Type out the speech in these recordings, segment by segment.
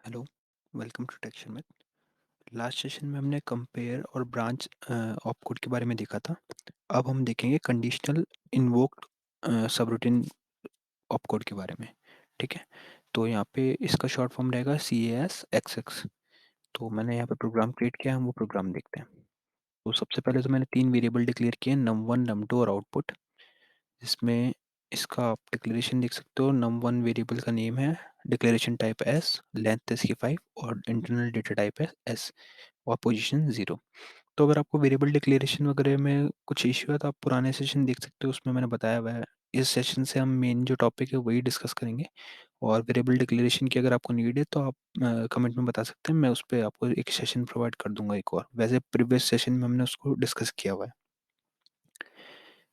Hello, welcome to tech Shamit. Last session में हमने compare और ब्रांच ऑपकोड के बारे में देखा था। अब हम देखेंगे कंडीशनल इन्वोक्ड सबरूटीन ऑपकोड के बारे में। ठीक है, तो यहाँ पे इसका शॉर्ट फॉर्म रहेगा CAS XX। तो मैंने यहाँ पे प्रोग्राम क्रिएट किया है, हम वो प्रोग्राम देखते हैं। तो सबसे पहले तो मैंने 3 वेरिएबल डिक्लेयर किए, num1 num2 और आउटपुट। इसमें इसका आप डिक्लेरेशन देख सकते हो। num1 वेरिएबल का नेम है, डिक्लेरेशन टाइप एस, लेंथ इसकी 5 और इंटरनल डेटा टाइप है एस और पोजीशन 0। तो अगर आपको वेरिएबल डिक्लेरेशन वगैरह में कुछ इश्यू है तो आप पुराने सेशन देख सकते हो, उसमें मैंने बताया हुआ है। इस सेशन से हम मेन जो टॉपिक है वही डिस्कस करेंगे। और वेरिएबल डिक्लेरेशन की अगर आपको नीड है तो आप कमेंट में बता सकते हैं, मैं उस पर आपको एक सेशन प्रोवाइड कर दूंगा एक और। वैसे प्रीवियस सेशन में हमने उसको डिस्कस किया हुआ है।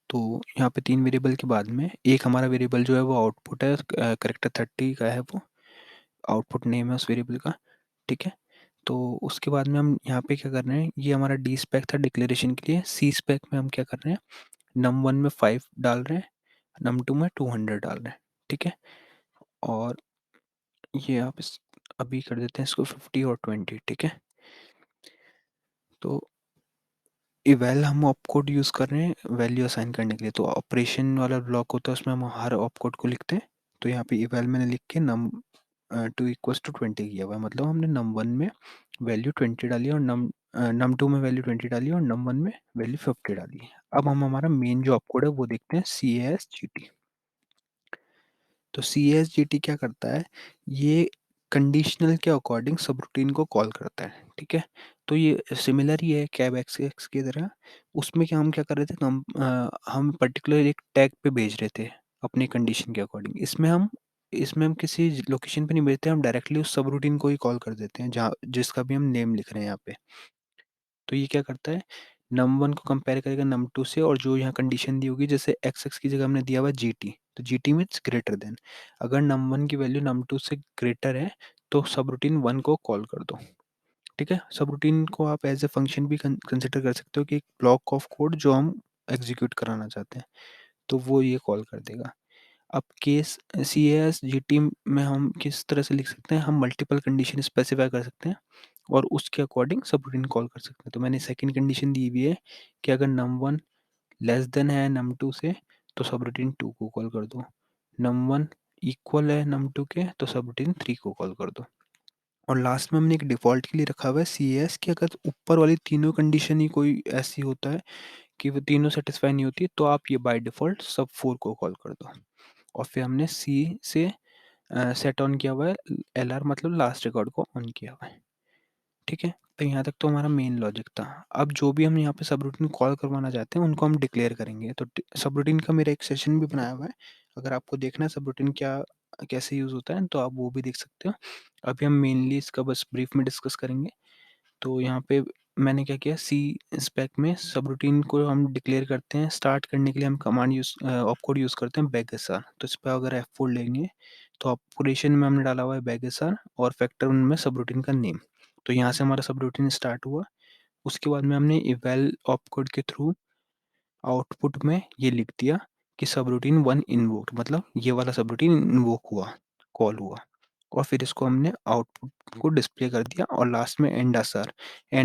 तो यहाँ पे 3 वेरिएबल के बाद में एक हमारा वेरिएबल जो है वो आउटपुट है, करेक्टर 30 का है वो, आउटपुट नेम है उस वेरिएबल का। ठीक है, तो उसके बाद में हम यहाँ पे क्या कर रहे हैं, ये हमारा डी स्पेक था डिक्लेरेशन के लिए। सी स्पेक में हम क्या कर रहे हैं, num1 में 5 डाल रहे हैं, num2 में 200 डाल रहे हैं। ठीक है, और ये आप अभी कर देते हैं इसको 50 और 20। ठीक है, तो इवैल हम ऑपकोड यूज़ कर रहे हैं वैल्यू असाइन करने के लिए। तो ऑपरेशन वाला ब्लॉक होता है, उसमें हम हर ऑपकोड को लिखते हैं। तो यहाँ पे इवैल मैंने लिख के टू इक्वल्स टू 20 किया हुआ है। मतलब हमने num1 में वैल्यू 20 डाली और num2 में वैल्यू 20 डाली और num1 में वैल्यू 50 डाली है। अब हम हमारा मेन जो ऑपकोड है वो देखते हैं, CASGT। तो CASGT क्या करता है, ये कंडीशनल के अकॉर्डिंग सबरूटीन को कॉल करता है। ठीक है, तो ये सिमिलर ही है कैब एक्स की तरह। उसमें क्या हम क्या कर रहे थे, हम पर्टिकुलर एक टैग पे भेज रहे थे अपनी कंडीशन के अकॉर्डिंग। इसमें हम किसी लोकेशन पे नहीं भेजते, हम डायरेक्टली उस सबरूटीन को ही कॉल कर देते हैं जहाँ जिसका भी हम नेम लिख रहे हैं यहाँ पे। तो ये क्या करता है, num1 को कंपेयर करेगा num2 से, और जो यहाँ कंडीशन दी होगी, जैसे एक्स एक्स की जगह हमने दिया हुआ GT, तो GT मीन्स ग्रेटर देन। अगर num1 की वैल्यू num2 से ग्रेटर है तो सब रूटीन 1 को कॉल कर दो। ठीक है, सब रूटीन को आप एज ए फंक्शन भी कंसिडर कर सकते हो कि एक ब्लॉक ऑफ कोड जो हम एग्जीक्यूट कराना चाहते हैं, तो वो ये कॉल कर देगा। अब केस CASGT में हम किस तरह से लिख सकते हैं, हम मल्टीपल कंडीशन स्पेसिफाई कर सकते हैं और उसके अकॉर्डिंग सब रूटीन कॉल कर सकते हैं। तो मैंने सेकंड कंडीशन दी हुई है कि अगर num1 लेस देन है num2 से तो सब रूटीन 2 को कॉल कर दो, num1 इक्वल है num2 के तो सब रूटीन 3 को कॉल कर दो। और लास्ट में हमने एक डिफ़ॉल्ट के लिए रखा हुआ है CAS कि अगर ऊपर वाली तीनों कंडीशन ही कोई ऐसी होता है कि वो तीनों सेटिस्फाई नहीं होती, तो आप ये बाय डिफ़ॉल्ट सब 4 को कॉल कर दो। और फिर हमने C से सेट ऑन किया हुआ है LR, मतलब लास्ट रिकॉर्ड को ऑन किया हुआ है। ठीक है, तो यहाँ तक तो हमारा मेन लॉजिक था। अब जो भी हम यहाँ पे सब रूटीन कॉल करवाना चाहते हैं उनको हम डिक्लेयर करेंगे। तो सब रूटीन का मेरा एक सेशन भी बनाया हुआ है, अगर आपको देखना है सब रूटीन क्या कैसे यूज़ होता है तो आप वो भी देख सकते हो। अभी हम मेनली इसका बस ब्रीफ में डिस्कस करेंगे। तो यहाँ पे मैंने क्या किया, सी स्पेक में सब रूटीन को हम डिक्लेयर करते हैं। स्टार्ट करने के लिए हम कमांड ऑपकोड यूज़ करते हैं बैगएसआर। तो इस पर अगर F4 लेंगे तो ऑपरेशन में हमने डाला हुआ है बैगएसआर और फैक्टर में सब रूटीन का नेम। तो यहाँ से हमारा सब रूटीन स्टार्ट हुआ। उसके बाद में हमने इवैल ऑपकोड के थ्रू आउटपुट में ये लिख दिया कि सब रूटीन 1 इन्वोक, मतलब ये वाला सब रूटीन इन्वोक हुआ, कॉल हुआ। और फिर इसको हमने आउटपुट को डिस्प्ले कर दिया। और लास्ट में एंड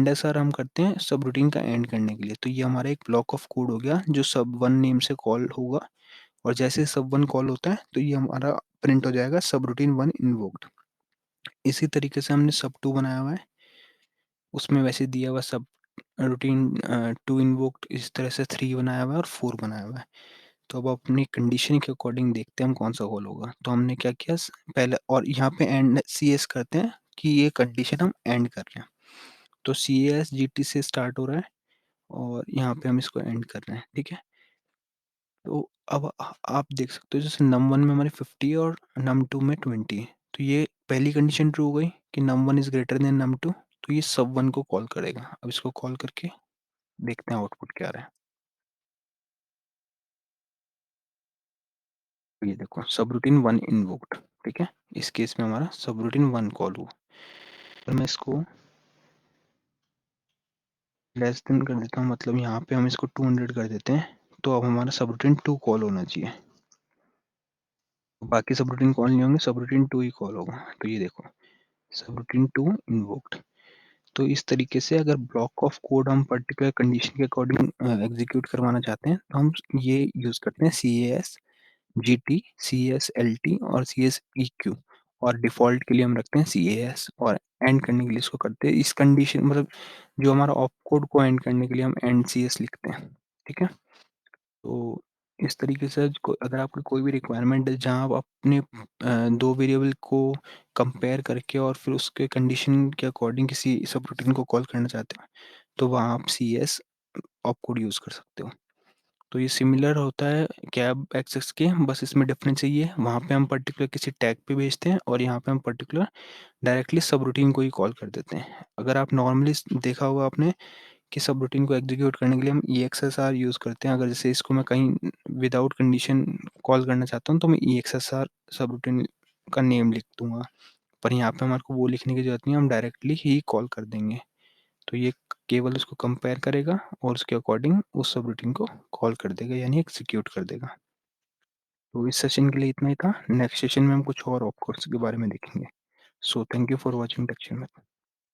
एसआर हम करते हैं सब रूटीन का एंड करने के लिए। तो ये हमारा एक ब्लॉक ऑफ कोड हो गया जो सब वन नेम से कॉल होगा। और जैसे सब वन कॉल होता है तो ये हमारा प्रिंट हो जाएगा सब रूटीन 1 इन्वोक्ड। इसी तरीके से हमने सब टू बनाया हुआ है, उसमें वैसे दिया हुआ सब रूटीन 2 इन्वोक्ड, इस तरह से 3 बनाया हुआ है और 4 बनाया हुआ है। तो अब अपनी कंडीशन के अकॉर्डिंग देखते हैं हम कौन सा कॉल होगा। तो हमने क्या किया, पहले और यहाँ पे एंड CS करते हैं कि ये कंडीशन हम एंड कर रहे हैं। तो CASGT से स्टार्ट हो रहा है और यहाँ पे हम इसको एंड कर रहे हैं। ठीक है, तो अब आप देख सकते हो जैसे num1 में हमारे 50 और num2 में 20 है। तो ये पहली कंडीशन ट्रू हो गई कि num1 is greater than num2। तो ये सब वन को कॉल करेगा। अब इसको कॉल करके देखते हैं आउटपुट क्या आ रहा है। तो ये देखो सब रूटीन 1 इन्वोक्ड। ठीक है, इस केस में हमारा सब रूटीन 1 कॉल हुआ। तो मैं इसको लेस देन कर देता हूँ, मतलब यहाँ पे हम इसको 200 कर देते हैं। तो अब हमारा सब रूटीन 2 कॉल होना चाहिए, बाकी सब रूटीन कॉल नहीं होंगे, सब रूटीन 2 ही कॉल होगा। तो ये देखो सबरूटीन टू इन्वोक्ड। तो इस तरीके से अगर ब्लॉक ऑफ कोड हम पर्टिकुलर कंडीशन के अकॉर्डिंग एग्जीक्यूट करवाना चाहते हैं, तो हम ये यूज़ करते हैं CAS, GT, CSLT और CSEQ, और डिफ़ॉल्ट के लिए हम रखते हैं CAS, और एंड करने के लिए इसको करते हैं इस कंडीशन, मतलब जो हमारा ऑप कोड को एंड करने के लिए हम एंड CS लिखते हैं, ठीक है? तो इस तरीके से अगर आपकी कोई भी रिक्वायरमेंट है जहाँ आप अपने 2 वेरिएबल को कंपेयर करके और फिर उसके कंडीशन के अकॉर्डिंग किसी सबरूटीन को कॉल करना चाहते हैं, तो वहाँ आप CS ऑपकोड यूज़ कर सकते हो। तो ये सिमिलर होता है कैब एक्सेस के, बस इसमें डिफरेंस यही है, वहाँ पे हम पर्टिकुलर किसी टैग पे भेजते हैं और यहाँ पे हम पर्टिकुलर डायरेक्टली सबरूटीन को ही कॉल कर देते हैं। अगर आप नॉर्मली देखा होगा आपने कि सबरूटीन को एग्जीक्यूट करने के लिए हम EXSR यूज़ करते हैं। अगर जैसे इसको मैं कहीं विदाउट कंडीशन कॉल करना चाहता हूँ, तो मैं EXSR सबरूटीन का नेम लिख दूँगा। पर यहाँ पे हमारे को वो लिखने की ज़रूरत नहीं है, हम डायरेक्टली ही कॉल कर देंगे। तो ये केवल उसको कंपेयर करेगा और उसके अकॉर्डिंग उस सबरूटीन को कॉल कर देगा, यानी एग्जीक्यूट कर देगा। तो इस सेशन के लिए इतना ही था। नेक्स्ट सेशन में हम कुछ और ऑफ कोर्स के बारे में देखेंगे। So thank you for watching take